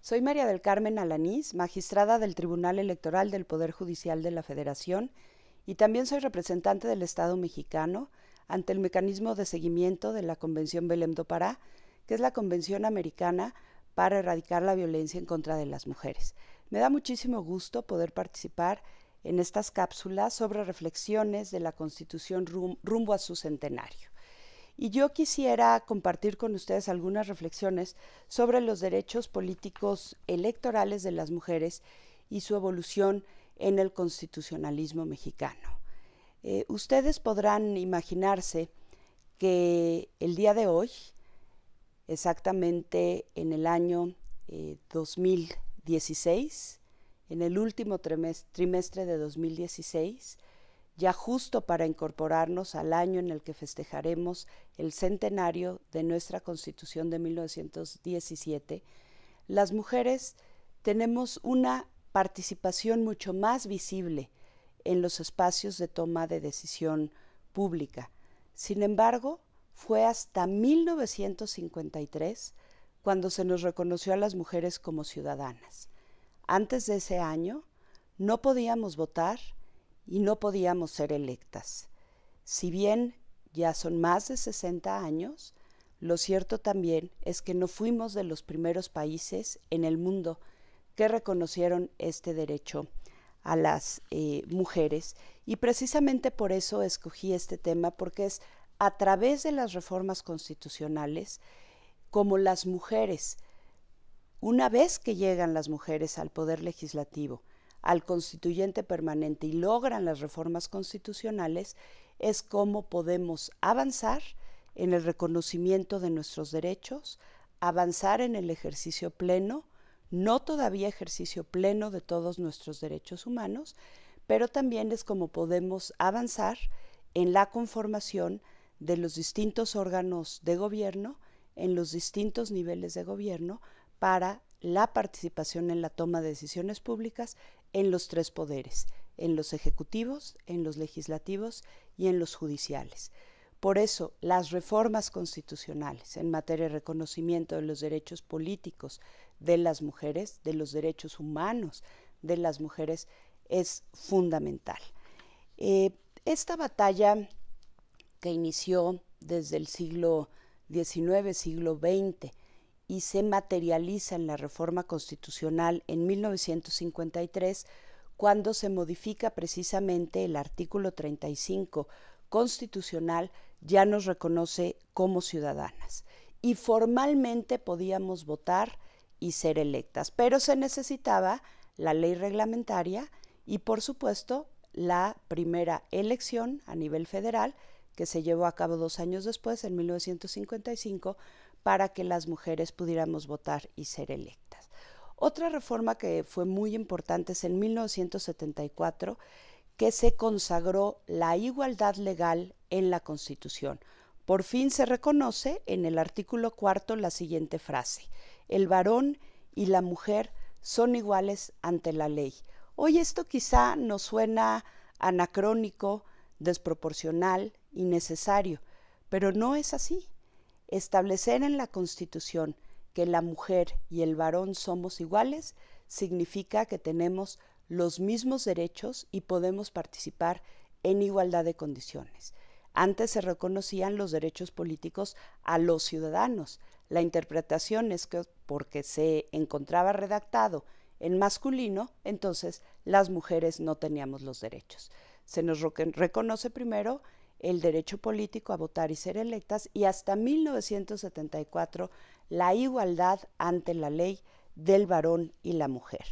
Soy María del Carmen Alanís, magistrada del Tribunal Electoral del Poder Judicial de la Federación y también soy representante del Estado mexicano ante el mecanismo de seguimiento de la Convención Belém do Pará, que es la Convención Americana para erradicar la violencia en contra de las mujeres. Me da muchísimo gusto poder participar en estas cápsulas sobre reflexiones de la Constitución rumbo a su centenario. Y yo quisiera compartir con ustedes algunas reflexiones sobre los derechos políticos electorales de las mujeres y su evolución en el constitucionalismo mexicano. Ustedes podrán imaginarse que el día de hoy, exactamente en el año 2016, en el último trimestre de 2016, ya justo para incorporarnos al año en el que festejaremos el centenario de nuestra Constitución de 1917, las mujeres tenemos una participación mucho más visible en los espacios de toma de decisión pública. Sin embargo, fue hasta 1953 cuando se nos reconoció a las mujeres como ciudadanas. Antes de ese año, no podíamos votar y no podíamos ser electas. Si bien ya son más de 60 años, lo cierto también es que no fuimos de los primeros países en el mundo que reconocieron este derecho a las mujeres, y precisamente por eso escogí este tema, porque es a través de las reformas constitucionales como las mujeres, una vez que llegan las mujeres al poder legislativo, al constituyente permanente y logran las reformas constitucionales, es como podemos avanzar en el reconocimiento de nuestros derechos, avanzar en el ejercicio pleno, no todavía ejercicio pleno de todos nuestros derechos humanos, pero también es como podemos avanzar en la conformación de los distintos órganos de gobierno, en los distintos niveles de gobierno, para la participación en la toma de decisiones públicas en los tres poderes, en los ejecutivos, en los legislativos y en los judiciales. Por eso, las reformas constitucionales en materia de reconocimiento de los derechos políticos de las mujeres, de los derechos humanos de las mujeres, es fundamental. Esta batalla que inició desde el siglo XIX, siglo XX, y se materializa en la reforma constitucional en 1953, cuando se modifica precisamente el artículo 35 constitucional, ya nos reconoce como ciudadanas. Y formalmente podíamos votar y ser electas, pero se necesitaba la ley reglamentaria y, por supuesto, la primera elección a nivel federal, que se llevó a cabo 2 años después, en 1955, para que las mujeres pudiéramos votar y ser electas. Otra reforma que fue muy importante es en 1974, que se consagró la igualdad legal en la Constitución. Por fin se reconoce en el artículo 4 la siguiente frase: el varón y la mujer son iguales ante la ley. Hoy esto quizá nos suena anacrónico, desproporcional, innecesario, pero no es así. Establecer en la Constitución que la mujer y el varón somos iguales significa que tenemos los mismos derechos y podemos participar en igualdad de condiciones. Antes se reconocían los derechos políticos a los ciudadanos. La interpretación es que porque se encontraba redactado en masculino, entonces las mujeres no teníamos los derechos. Se nos reconoce primero el derecho político a votar y ser electas, y hasta 1974 la igualdad ante la ley del varón y la mujer.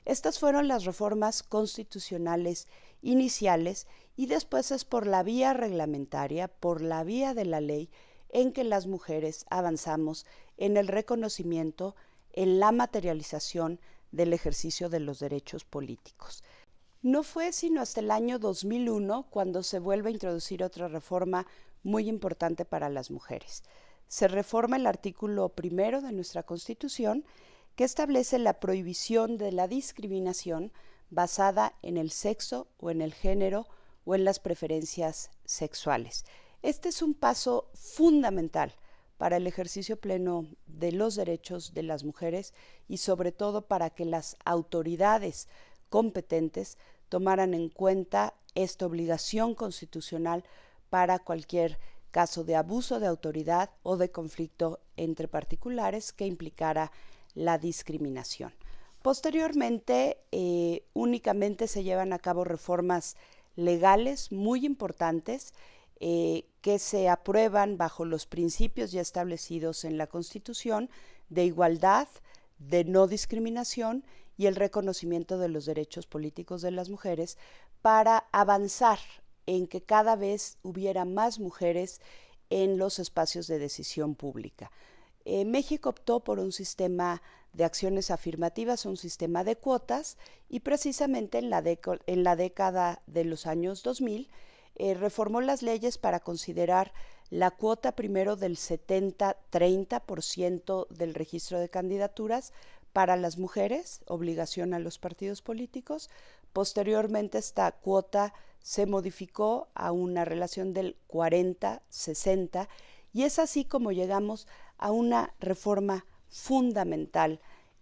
Estas fueron las reformas constitucionales iniciales, y después es por la vía reglamentaria, por la vía de la ley, en que las mujeres avanzamos en el reconocimiento, en la materialización del ejercicio de los derechos políticos. No fue sino hasta el año 2001 cuando se vuelve a introducir otra reforma muy importante para las mujeres. Se reforma el artículo 1 de nuestra Constitución, que establece la prohibición de la discriminación basada en el sexo o en el género o en las preferencias sexuales. Este es un paso fundamental para el ejercicio pleno de los derechos de las mujeres y sobre todo para que las autoridades competentes tomaran en cuenta esta obligación constitucional para cualquier caso de abuso de autoridad o de conflicto entre particulares que implicara la discriminación. Posteriormente, únicamente se llevan a cabo reformas legales muy importantes que se aprueban bajo los principios ya establecidos en la Constitución de igualdad, de no discriminación y el reconocimiento de los derechos políticos de las mujeres para avanzar en que cada vez hubiera más mujeres en los espacios de decisión pública. México optó por un sistema de acciones afirmativas, un sistema de cuotas, y precisamente en la década de los años 2000 reformó las leyes para considerar la cuota primero del 70-30% del registro de candidaturas para las mujeres, obligación a los partidos políticos. Posteriormente esta cuota se modificó a una relación del 40-60 y es así como llegamos a una reforma fundamental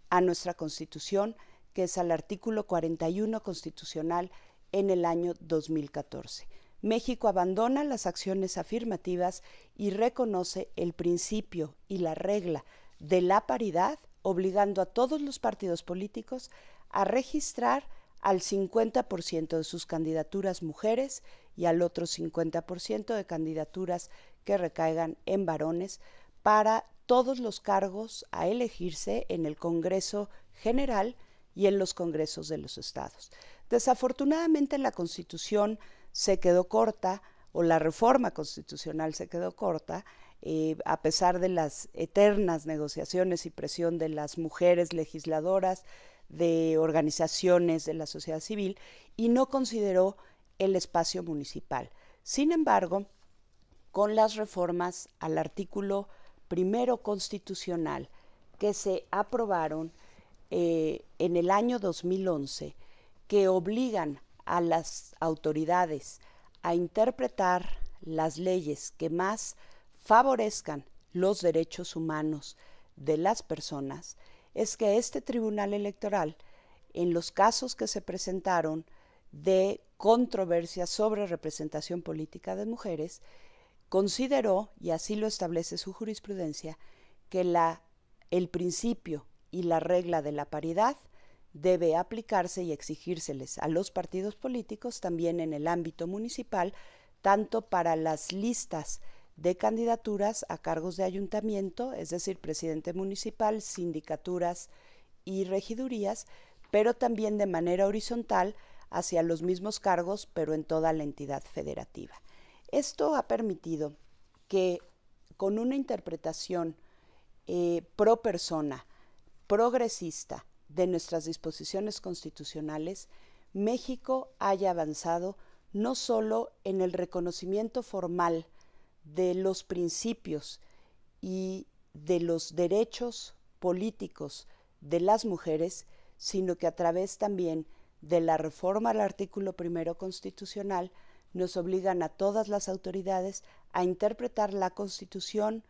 a nuestra Constitución, que es al artículo 41 constitucional en el año 2014. México abandona las acciones afirmativas y reconoce el principio y la regla de la paridad, obligando a todos los partidos políticos a registrar al 50% de sus candidaturas mujeres y al otro 50% de candidaturas que recaigan en varones para todos los cargos a elegirse en el Congreso General y en los congresos de los estados. Desafortunadamente la Constitución se quedó corta, o la reforma constitucional se quedó corta, a pesar de las eternas negociaciones y presión de las mujeres legisladoras, de organizaciones de la sociedad civil, y no consideró el espacio municipal. Sin embargo, con las reformas al artículo primero constitucional que se aprobaron en el año 2011, que obligan a las autoridades a interpretar las leyes que más favorezcan los derechos humanos de las personas, es que este Tribunal Electoral, en los casos que se presentaron de controversia sobre representación política de mujeres, consideró, y así lo establece su jurisprudencia, que el principio y la regla de la paridad debe aplicarse y exigírseles a los partidos políticos también en el ámbito municipal, tanto para las listas de candidaturas a cargos de ayuntamiento, es decir, presidente municipal, sindicaturas y regidurías, pero también de manera horizontal hacia los mismos cargos, pero en toda la entidad federativa. Esto ha permitido que con una interpretación pro persona, progresista de nuestras disposiciones constitucionales, México haya avanzado no solo en el reconocimiento formal de los principios y de los derechos políticos de las mujeres, sino que a través también de la reforma al artículo primero constitucional nos obligan a todas las autoridades a interpretar la Constitución,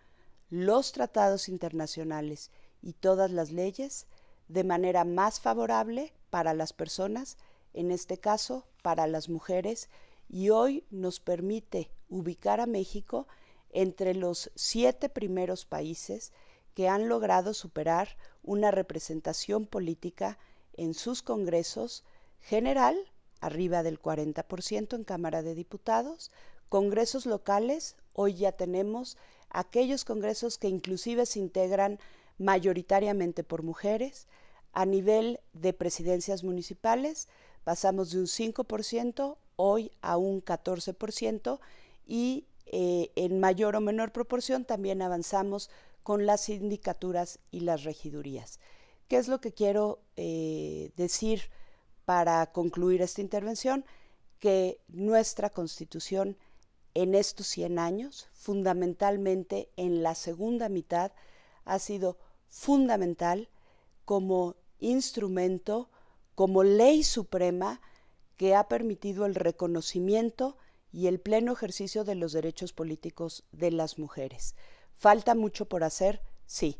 los tratados internacionales y todas las leyes de manera más favorable para las personas, en este caso para las mujeres, y hoy nos permite ubicar a México entre los 7 primeros países que han logrado superar una representación política en sus congresos general, arriba del 40% en Cámara de Diputados, congresos locales, hoy ya tenemos aquellos congresos que inclusive se integran mayoritariamente por mujeres. A nivel de presidencias municipales pasamos de un 5% hoy a un 14% y en mayor o menor proporción también avanzamos con las sindicaturas y las regidurías. ¿Qué es lo que quiero decir para concluir esta intervención? Que nuestra Constitución en estos 100 años, fundamentalmente en la segunda mitad, ha sido fundamental como instrumento, como ley suprema que ha permitido el reconocimiento y el pleno ejercicio de los derechos políticos de las mujeres. ¿Falta mucho por hacer? Sí.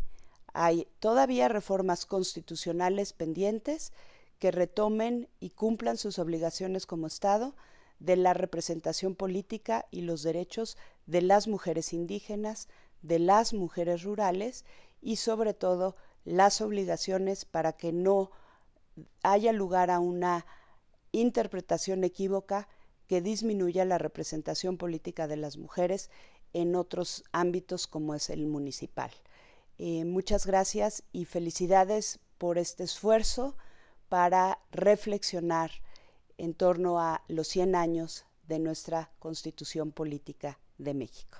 Hay todavía reformas constitucionales pendientes que retomen y cumplan sus obligaciones como Estado de la representación política y los derechos de las mujeres indígenas, de las mujeres rurales y sobre todo las obligaciones para que no haya lugar a una interpretación equívoca que disminuya la representación política de las mujeres en otros ámbitos como es el municipal. Muchas gracias y felicidades por este esfuerzo para reflexionar en torno a los 100 años de nuestra Constitución Política de México.